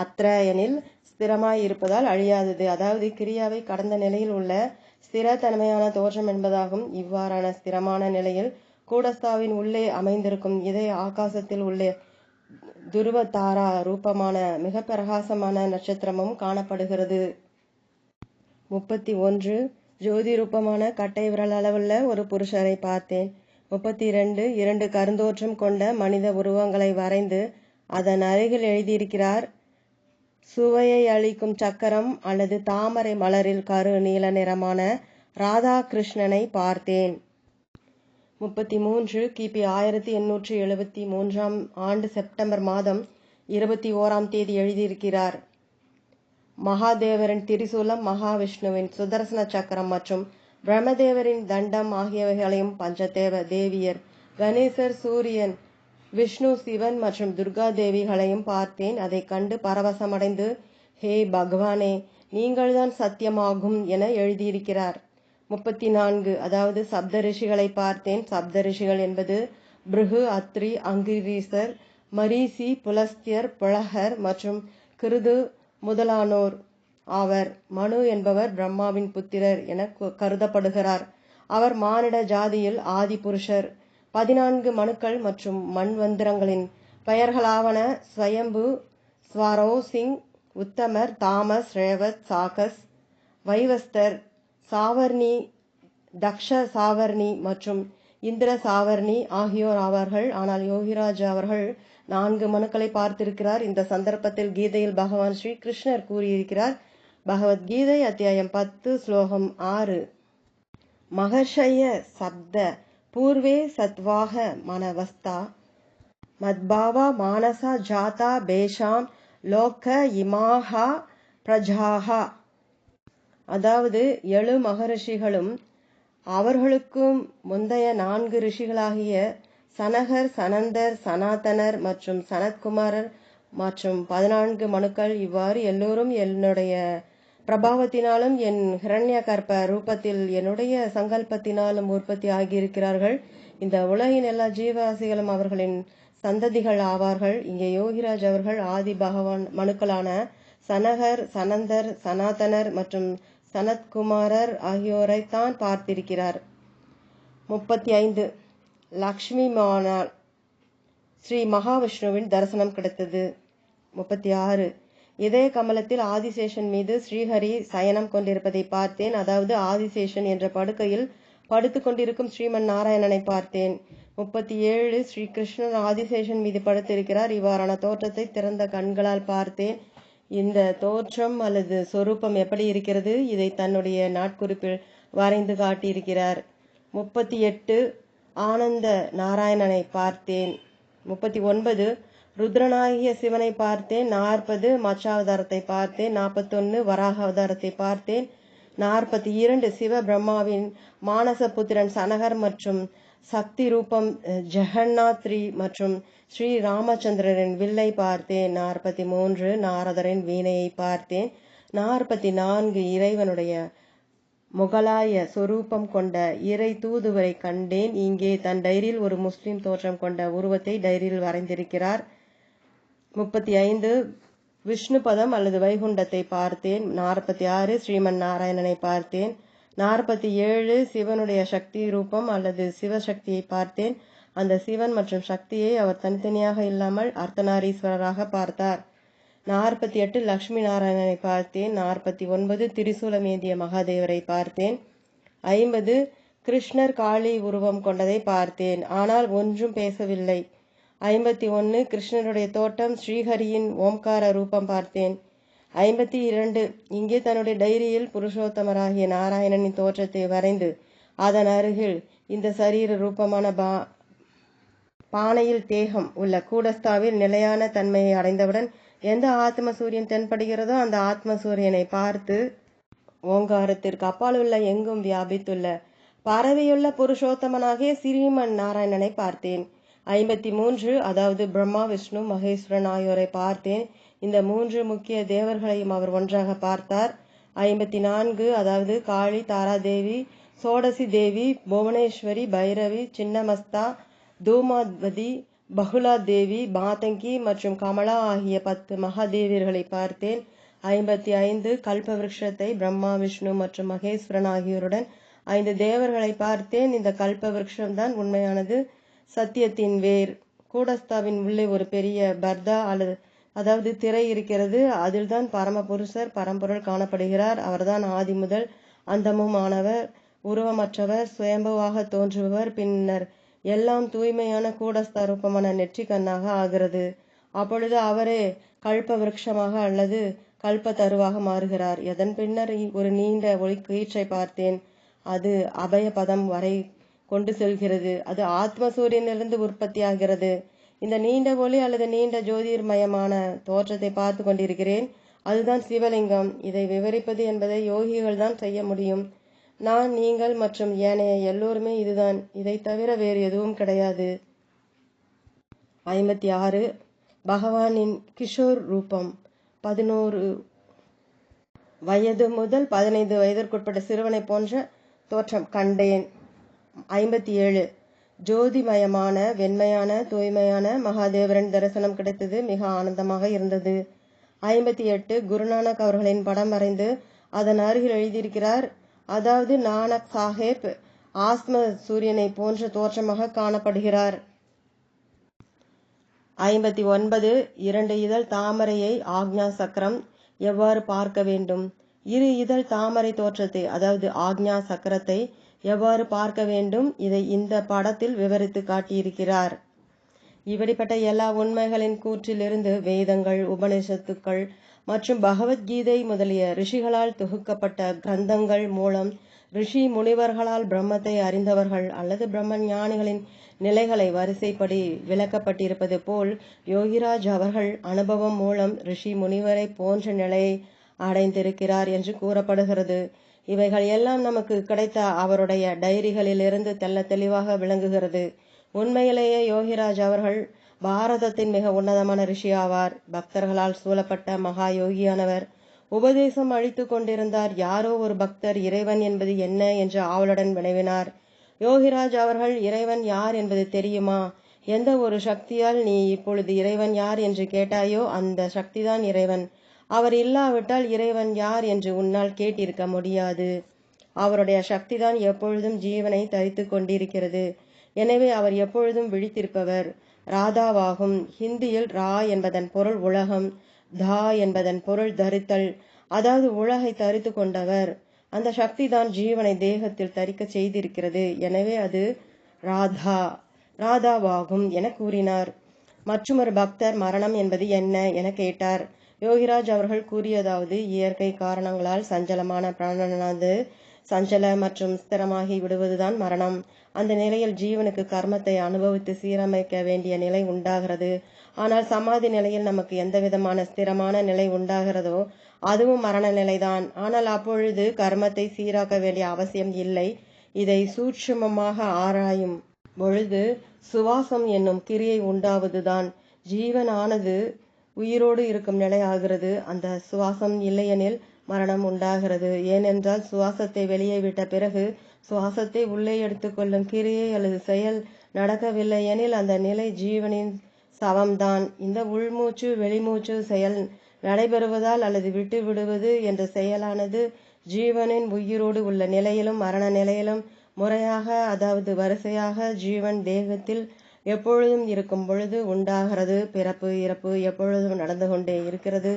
அத்ர எனில் ஸ்திரமாய் இருப்பதால் அழியாதது. அதாவது கிரியாவை கடந்த நிலையில் உள்ள ஸ்திரத்தன்மையான தோற்றம் என்பதாகும். இவ்வாறான ஸ்திரமான நிலையில் கூடஸ்தாவின் உள்ளே அமைந்திருக்கும் இதய ஆகாசத்தில் உள்ள துருவ தாரா ரூபமான மிக பிரகாசமான நட்சத்திரமும் காணப்படுகிறது. 31 ஜோதி ரூபமான கட்டை விரல் அளவுள்ள ஒரு புருஷரை பார்த்தேன். 32 2 கருந்தோற்றம் கொண்ட மனித உருவங்களை வரைந்து அதன் அருகில் எழுதியிருக்கிறார். சுவையை அளிக்கும் சக்கரம் அல்லது தாமரை மலரில் கரு நீல நிறமான ராதா கிருஷ்ணனை பார்த்தேன். 33 கிபி 1873 ஆண்டு செப்டம்பர் மாதம் 21ஆம் தேதி எழுதியிருக்கிறார். மகாதேவரின் திரிசூலம், மகாவிஷ்ணுவின் சுதர்சன சக்கரம் மற்றும் பிரம்மதேவரின் தண்டம் ஆகியவைகளையும் பஞ்சதேவ தேவியர், கணேசர், சூரியன், விஷ்ணு, சிவன் மற்றும் துர்கா தேவிகளையும் பார்த்தேன். அதை கண்டு பரவசமடைந்து, ஹே பகவானே, நீங்கள்தான் சத்தியமாகும் என எழுதியிருக்கிறார். 34 அதாவது சப்த ரிஷிகளை பார்த்தேன். சப்த ரிஷிகள் என்பது பிருகு, அத்ரி, அங்கிரீசர், மரீசி, புலஸ்தியர், புலகர் மற்றும் கிருது முதலானோர் ஆவர். மனு என்பவர் பிரம்மாவின் புத்திரர் என கருதப்படுகிறார். அவர் மானிட ஜாதியில் ஆதி புருஷர். 14 மனுக்கள் மற்றும் மண்வந்திரங்களின் பெயர்களாவன ஸ்வயம்பு, ஸ்வரோசிங், உத்தமர், தாமஸ், ரேவத், சாகஸ், வைவஸ்தர், சாவர்ணி, தக்ஷ சாவர்ணி மற்றும் இந்திர சாவர்ணி ஆகியோர் ஆவார்கள். ஆனால் யோகிராஜ் அவர்கள் 4 மனுக்களை பார்த்திருக்கிறார். இந்த சந்தர்ப்பத்தில் கீதையில் பகவான் ஸ்ரீ கிருஷ்ணர் கூறியிருக்கிறார். பகவத்கீதை அத்தியாயம் 10 ஸ்லோகம் 6. மகர்ஷய சப்த பூர்வே சத்வாக மனவஸ்தா மத்பாவா மானசா ஜாதா பேஷாம் லோக இமாஹா பிரஜாஹா. அதாவது 7 மகரிஷிகளும் அவர்களுக்கும் முந்தைய 4 ரிஷிகளாகிய சனகர், சனந்தர், சனாதனர் மற்றும் சனத்குமாரர் மற்றும் 14 மனுக்கள் இவ்வாறு எல்லோரும் என்னுடைய பிரபாவத்தினாலும் என் ஹிரண்ய கர்ப்ப ரூபத்தில் என்னுடைய சங்கல்பத்தினாலும் உற்பத்தி ஆகியிருக்கிறார்கள். இந்த உலகின் எல்லா ஜீவராசிகளும் அவர்களின் சந்ததிகள் ஆவார்கள். இங்கே யோகிராஜ் அவர்கள் ஆதி பகவான் மனுக்களான சனகர், சனந்தர், சனாதனர் மற்றும் சனத்குமாரர் ஆகியோரைத்தான் பார்த்திருக்கிறார். 35 லக்ஷ்மி மானால் ஸ்ரீ மகாவிஷ்ணுவின் தரிசனம் கிடைத்தது. 36 இதய கமலத்தில் ஆதிசேஷன் மீது ஸ்ரீஹரி சயனம் கொண்டிருப்பதை பார்த்தேன். அதாவது ஆதிசேஷன் என்ற படுக்கையில் படுத்து கொண்டிருக்கும் ஸ்ரீமன் நாராயணனை பார்த்தேன். 37 ஸ்ரீ கிருஷ்ணன் ஆதிசேஷன் மீது படுத்திருக்கிறார். இவ்வாறான தோற்றத்தை திறந்த கண்களால் பார்த்தேன். இந்த தோற்றம் அல்லது சொரூபம் எப்படி இருக்கிறது, இதை தன்னுடைய நாட்குறிப்பில் வரைந்து காட்டியிருக்கிறார். 38 ஆனந்த நாராயணனை பார்த்தேன். 39 ருத்ரனாகிய சிவனை பார்த்தேன். 40 மச்சாவதாரத்தை பார்த்தேன். 41 வராக அவதாரத்தை பார்த்தேன். 42 சிவ பிரம்மாவின் மானச புத்திரன் சனகர் மற்றும் சக்தி ரூபம் ஜெகநாத்ரி மற்றும் ஸ்ரீ ராமச்சந்திரரின் வில்லை பார்த்தேன். 43 நாரதரின் வீணையை பார்த்தேன். 44 இறைவனுடைய முகலாய சொரூபம் கொண்ட இறை தூதுவரை கண்டேன். இங்கே தன் டைரியில் ஒரு முஸ்லிம் தோற்றம் கொண்ட உருவத்தை டைரியில் வரைந்திருக்கிறார். 35 விஷ்ணு பதம் அல்லது வைகுண்டத்தை பார்த்தேன். 46 ஸ்ரீமன் நாராயணனை பார்த்தேன். 47 சிவனுடைய சக்தி ரூபம் அல்லது சிவசக்தியை பார்த்தேன். அந்த சிவன் மற்றும் சக்தியை அவர் தனித்தனியாக இல்லாமல் அர்த்தநாரீஸ்வரராக பார்த்தார். 48 லக்ஷ்மி நாராயணனை பார்த்தேன். 49 திரிசூலம் ஏந்திய மகாதேவரை பார்த்தேன். 50 கிருஷ்ணர் காளி உருவம் கொண்டதை பார்த்தேன். ஆனால் ஒன்றும் பேசவில்லை. 51 கிருஷ்ணருடைய தோட்டம் ஸ்ரீஹரியின் ஓம்கார ரூபம் பார்த்தேன். 52 இங்கே தன்னுடைய டைரியில் புருஷோத்தமராகிய நாராயணனின் தோற்றத்தை வரைந்து அதன் அருகில் இந்த சரீர ரூபமான பானையில் தேகம் உள்ள கூடஸ்தாவில் நிலையான தன்மையை அடைந்தவுடன் எந்த ஆத்ம சூரியன் தென்படுகிறதோ அந்த ஆத்ம சூரியனை பார்த்து ஓங்காரத்திற்கு அப்பால் உள்ள எங்கும் வியாபித்துள்ள பரவியுள்ள புருஷோத்தமனாகிய ஸ்ரீமன் நாராயணனை பார்த்தேன். 53 அதாவது பிரம்மா, விஷ்ணு, மகேஸ்வரன் ஆகியோரை பார்த்தேன். இந்த 3 முக்கிய தேவர்களையும் அவர் ஒன்றாக பார்த்தார். 54 அதாவது காளி, தாராதேவி, சோடசி தேவி, புவனேஸ்வரி, பைரவி, சின்னமஸ்தா, தூமாவதி, பகுலா தேவி, மாதங்கி மற்றும் கமலா ஆகிய 10 மகாதேவியர்களை பார்த்தேன். 55 கல்ப விருட்சத்தை பிரம்மா, விஷ்ணு மற்றும் மகேஸ்வரன் ஆகியோருடன் 5 தேவர்களை பார்த்தேன். இந்த கல்ப விருட்சம்தான் உண்மையானது, சத்தியத்தின் வேர். கூடஸ்தாவின் உள்ளே ஒரு பெரிய பர்தா அதாவது திரை இருக்கிறது. அதில்தான் பரமபுருஷர் பரம்பொருள் காணப்படுகிறார். அவர்தான் ஆதி முதல் அந்தமும் ஆனவர், உருவமற்றவர், சுயம்புவாக தோன்றுபவர். பின்னர் எல்லாம் தூய்மையான கூடஸ்த ரூபமான நெற்றிக்கண்ணாக ஆகிறது. அப்பொழுது அவரே கல்ப விருட்சமாக அல்லது கல்ப தருவாக மாறுகிறார். எதன் பின்னர் ஒரு நீண்ட ஒளிக்கீற்றை பார்த்தேன். அது அபயபதம் வரை கொண்டு செல்கிறது. அது ஆத்ம சூரியனிலிருந்து உற்பத்தி ஆகிறது. இந்த நீண்ட ஒளி அல்லது நீண்ட ஜோதிர்மயமான தோற்றத்தை பார்த்து கொண்டிருக்கிறேன். அதுதான் சிவலிங்கம். இதை விவரிப்பது என்பதை யோகிகள் தான் செய்ய முடியும். நான், நீங்கள் மற்றும் ஏனைய எல்லோருமே இதுதான். இதை தவிர வேறு எதுவும் கிடையாது. 56 பகவானின் கிஷோர் ரூபம். 11 வயது முதல் 15 வயதிற்குட்பட்ட சிறுவனை போன்ற தோற்றம் கண்டேன். 57 ஜோதிமயமான வெண்மையான தூய்மையான மகாதேவரின் தரிசனம் கிடைத்தது. மிக ஆனந்தமாக இருந்தது. 58 குருநானக் அவர்களின் படம் வரைந்து அதன் அருகில் எழுதியிருக்கிறார். அதாவது நானக் சாஹேப் ஆத்ம சூரியனை போன்ற தோற்றமாக காணப்படுகிறார். 59 2 இதழ் தாமரையை ஆக்ஞா சக்கரம் எவ்வாறு பார்க்க வேண்டும்? 2 இதழ் தாமரை தோற்றத்தை அதாவது ஆக்ஞா சக்கரத்தை எவ்வாறு பார்க்க வேண்டும்? இதை இந்த படத்தில் விவரித்து காட்டியிருக்கிறார். இப்படிப்பட்ட எல்லா உண்மைகளின் கூற்றிலிருந்து வேதங்கள், உபனிஷத்துக்கள் மற்றும் பகவத்கீதை முதலிய ரிஷிகளால் தொகுக்கப்பட்ட கிரந்தங்கள் மூலம் ரிஷி முனிவர்களால் பிரம்மத்தை அறிந்தவர்கள் அல்லது பிரம்ம ஞானிகளின் நிலைகளை வரிசைப்படி விளக்கப்பட்டிருப்பது போல் யோகிராஜ் அவர்கள் அனுபவம் மூலம் ரிஷி முனிவரை போன்ற நிலையை அடைந்திருக்கிறார் என்று கூறப்படுகிறது. இவைகள் எல்லாம் நமக்கு கிடைத்த அவருடைய டைரிகளிலிருந்து தெள்ள தெளிவாக விளங்குகிறது. உண்மையிலேயே யோகிராஜ் அவர்கள் பாரதத்தின் மிக உன்னதமான ரிஷி ஆவார். பக்தர்களால் சூழப்பட்ட மகா யோகியானவர். உபதேசம் அளித்து கொண்டிருந்தார். யாரோ ஒரு பக்தர் இறைவன் என்பது என்ன என்று ஆவலுடன் வினவினார். யோகிராஜ் அவர்கள், இறைவன் யார் என்பது தெரியுமா? எந்த ஒரு சக்தியால் நீ இப்பொழுது இறைவன் யார் என்று கேட்டாயோ அந்த சக்திதான் இறைவன். அவர் இல்லாவிட்டால் இறைவன் யார் என்று உன்னால் கேட்டிருக்க முடியாது. அவருடைய சக்திதான் எப்பொழுதும் ஜீவனை தரித்து கொண்டிருக்கிறது. எனவே அவர் எப்பொழுதும் விழித்திருப்பவர். ராதாவாகும். ஹிந்தியில் ரா என்பதன் பொருள் உலகம், தா என்பதன் பொருள் தரித்தல், அதாவது உலகை தரித்து கொண்டவர். அந்த சக்தி தான் ஜீவனை தேகத்தில் தரிக்க செய்திருக்கிறது. எனவே அது ராதாவாகும் என கூறினார். மற்றொரு பக்தர் மரணம் என்பது என்ன என கேட்டார். யோகிராஜ் அவர்கள் கூறியதாவது, இயற்கை காரணங்களால் சஞ்சலமான பிராணனானது சஞ்சல மற்றும் ஸ்திரமாகி விடுவதுதான் மரணம். அந்த நிலையில் ஜீவனுக்கு கர்மத்தை அனுபவித்து சீரமைக்க வேண்டிய நிலை உண்டாகிறது. ஆனால் சமாதி நிலையில் நமக்கு எந்த விதமான ஸ்திரமான நிலை உண்டாகிறதோ அதுவும் மரண நிலைதான். ஆனால் அப்பொழுது கர்மத்தை சீராக்க வேண்டிய அவசியம் இல்லை. இதை சூட்சுமமாக ஆராயும் பொழுது சுவாசம் என்னும் கிரியை உண்டாவதுதான் ஜீவனானது உயிரோடு இருக்கும் நிலை ஆகிறது. அந்த சுவாசம் இல்லையெனில் மரணம் உண்டாகிறது. ஏனென்றால் சுவாசத்தை வெளியே விட்ட பிறகு சுவாசத்தை உள்ளே எடுத்துக்கொள்ளும் கிரியை அல்லது செயல் நடக்கவில்லை எனில் அந்த நிலை ஜீவனின் சவம்தான். இந்த உள்மூச்சு வெளிமூச்சு செயல் நடைபெறுவதால் அல்லது விட்டு விடுவது என்ற செயலானது ஜீவனின் உயிரோடு உள்ள நிலையிலும் மரண நிலையிலும் முறையாக அதாவது வரிசையாக ஜீவன் தேகத்தில் எப்பொழுதும் இருக்கும் பொழுது உண்டாகிறது. பிறப்பு இறப்பு எப்பொழுதும் நடந்து கொண்டே இருக்கிறது.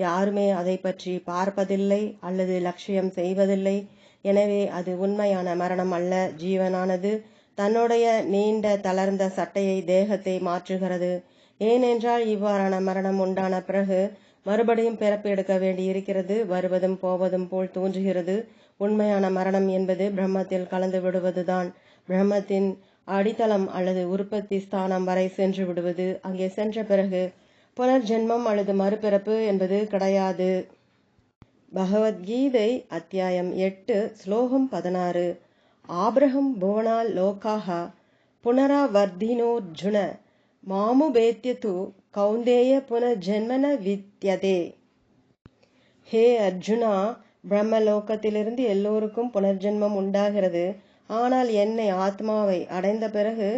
யாருமே அதை பற்றி பார்ப்பதில்லை அல்லது லட்சியம் செய்வதில்லை. எனவே அது உண்மையான மரணம் அல்ல. ஜீவனானது தன்னுடைய நீண்ட தளர்ந்த சட்டையை தேகத்தை மாற்றுகிறது. ஏனென்றால் இவ்வாறான மரணம் உண்டான பிறகு மறுபடியும் பிறப்பு எடுக்க வேண்டி இருக்கிறது. வருவதும் போவதும் போல் தோன்றுகிறது. உண்மையான மரணம் என்பது பிரம்மத்தில் கலந்து விடுவதுதான். பிரம்மத்தின் அடித்தளம் அல்லது உற்பத்தி ஸ்தானம் வரை சென்று விடுவது. அங்கே சென்ற பிறகு புனர்ஜென்மம் அல்லது மறுபிறப்பு என்பது கிடையாது. பகவத்கீதை அத்தியாயம் 8 ஸ்லோகம் 16. ஆப்ரஹம் புவனா லோகாஹ புனராவர்த்தினோர்ஜுன மாமுபேத்யது கௌந்தேய புனர்ஜென்மன வித்யதே. ஹே அர்ஜுனா, பிரம்மலோகத்திலிருந்து எல்லோருக்கும் புனர்ஜென்மம் உண்டாகிறது. ஆனால் என்னை ஆத்மாவை அடைந்த பிறகு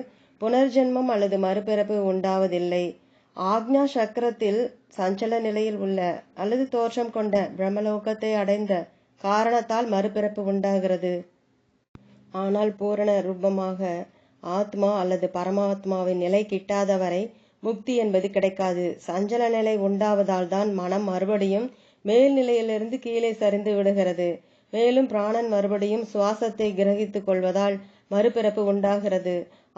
புனர்ஜென்மம் அல்லது மறுபிறப்பு உண்டாவதில்லை. ஆக்ஞா சக்கரத்தில் சஞ்சல நிலையில் உள்ள அல்லது தோற்றம் கொண்ட பிரம்மலோகத்தை அடைந்த காரணத்தால் மறுபிறப்பு உண்டாகிறது. ஆனால் பூரண ரூபமாக ஆத்மா அல்லது பரமாத்மாவின் நிலை கிட்டாதவரை முக்தி என்பது கிடைக்காது. சஞ்சல நிலை உண்டாவதால் தான் மனம் மறுபடியும் மேல்நிலையிலிருந்து கீழே சரிந்து விடுகிறது. மேலும் பிராணன் மறுபடியும் சுவாசத்தை கிரகித்துக் கொள்வதால் மறுபிறப்பு உண்டாகிறது.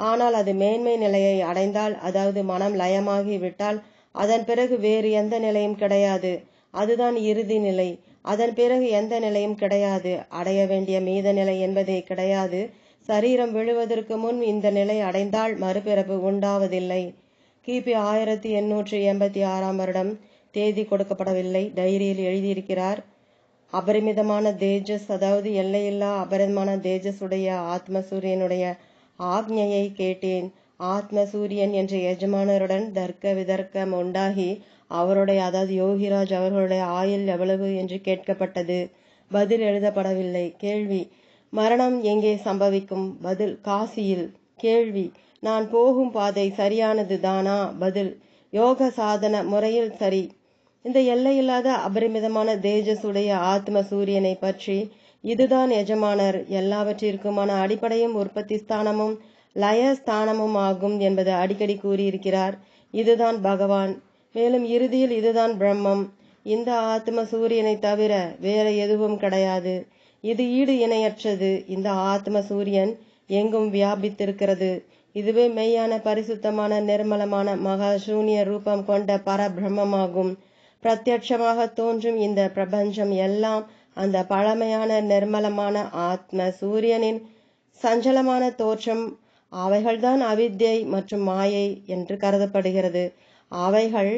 ஆனால் அது மேன்மை நிலையை அடைந்தால், அதாவது மனம் லயமாகி விட்டால், அதன் பிறகு வேறு எந்த நிலையும் கிடையாது. அதுதான் இறுதி நிலை. அதன் பிறகு எந்த நிலையும் கிடையாது. அடைய வேண்டிய மீத நிலை என்பதே கிடையாது. சரீரம் விழுவதற்கு முன் இந்த நிலை அடைந்தால் மறுபிறப்பு உண்டாவதில்லை. கிபி 1886 வருடம், தேதி கொடுக்கப்படவில்லை, டைரியில் எழுதியிருக்கிறார். அபரிமிதமான தேஜஸ், அதாவது எல்லையில்லா அபரிதமான தேஜஸ் உடைய ஆத்ம சூரியனுடைய ஆக்ஞையை கேட்டேன். ஆத்ம சூரியன் என்ற எஜமானருடன் தர்க்க விதர்க்கம் உண்டாகி அவருடைய, அதாவது யோகிராஜ் அவர்களுடைய ஆயுள் எவ்வளவு என்று கேட்கப்பட்டது. பதில் எழுதப்படவில்லை. கேள்வி: மரணம் எங்கே சம்பவிக்கும்? பதில்: காசியில். கேள்வி: நான் போகும் பாதை சரியானது தானா? பதில்: யோக சாதன முறையில் சரி. இந்த எல்லையில்லாத அபரிமிதமான தேஜஸ் உடைய ஆத்ம சூரியனை பற்றி, இதுதான் எஜமானர், எல்லாவற்றிற்குமான அடிப்படையும் உற்பத்தி ஸ்தானமும் லயஸ்தானமும் ஆகும் என்பது அடிக்கடி கூறியிருக்கிறார். இதுதான் பகவான். மேலும் இறுதியில் இதுதான் பிரம்மம். இந்த ஆத்ம சூரியனை தவிர வேற எதுவும் கிடையாது. இது ஈடு இணையற்றது. இந்த ஆத்ம சூரியன் எங்கும் வியாபித்திருக்கிறது. இதுவே மெய்யான பரிசுத்தமான நிர்மலமான மகா சூன்ய ரூபம் கொண்ட பரபிரம்மமாகும். பிரத்யட்சமாக தோன்றும் இந்த பிரபஞ்சம் எல்லாம் அந்த பழமையான நிர்மலமான ஆத்ம சூரியனின் சஞ்சலமான தோற்றம். அவைகள்தான் அவித்யை மற்றும் மாயை என்று கருதப்படுகிறது. அவைகள்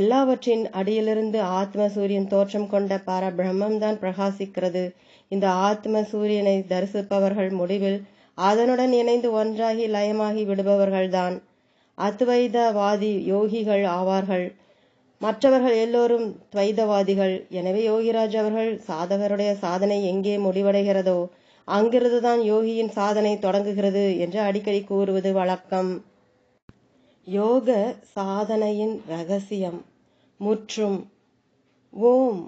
எல்லாவற்றின் அடியிலிருந்து ஆத்ம சூரியன் தோற்றம் கொண்ட பரபிரம்மம் தான் பிரகாசிக்கிறது. இந்த ஆத்ம சூரியனை தரிசிப்பவர்கள் முடிவில் அதனுடன் இணைந்து ஒன்றாகி லயமாகி விடுபவர்கள்தான் அத்வைதவாதி யோகிகள் ஆவார்கள். மற்றவர்கள் எல்லோரும் துவைதவாதிகள். எனவே யோகிராஜ் அவர்கள், சாதகருடைய சாதனை எங்கே முடிவடைகிறதோ அங்கிருந்துதான் யோகியின் சாதனை தொடங்குகிறது என்று அடிக்கடி கூறுவது வழக்கம். யோக சாதனையின் ரகசியம் முற்றும். ஓம்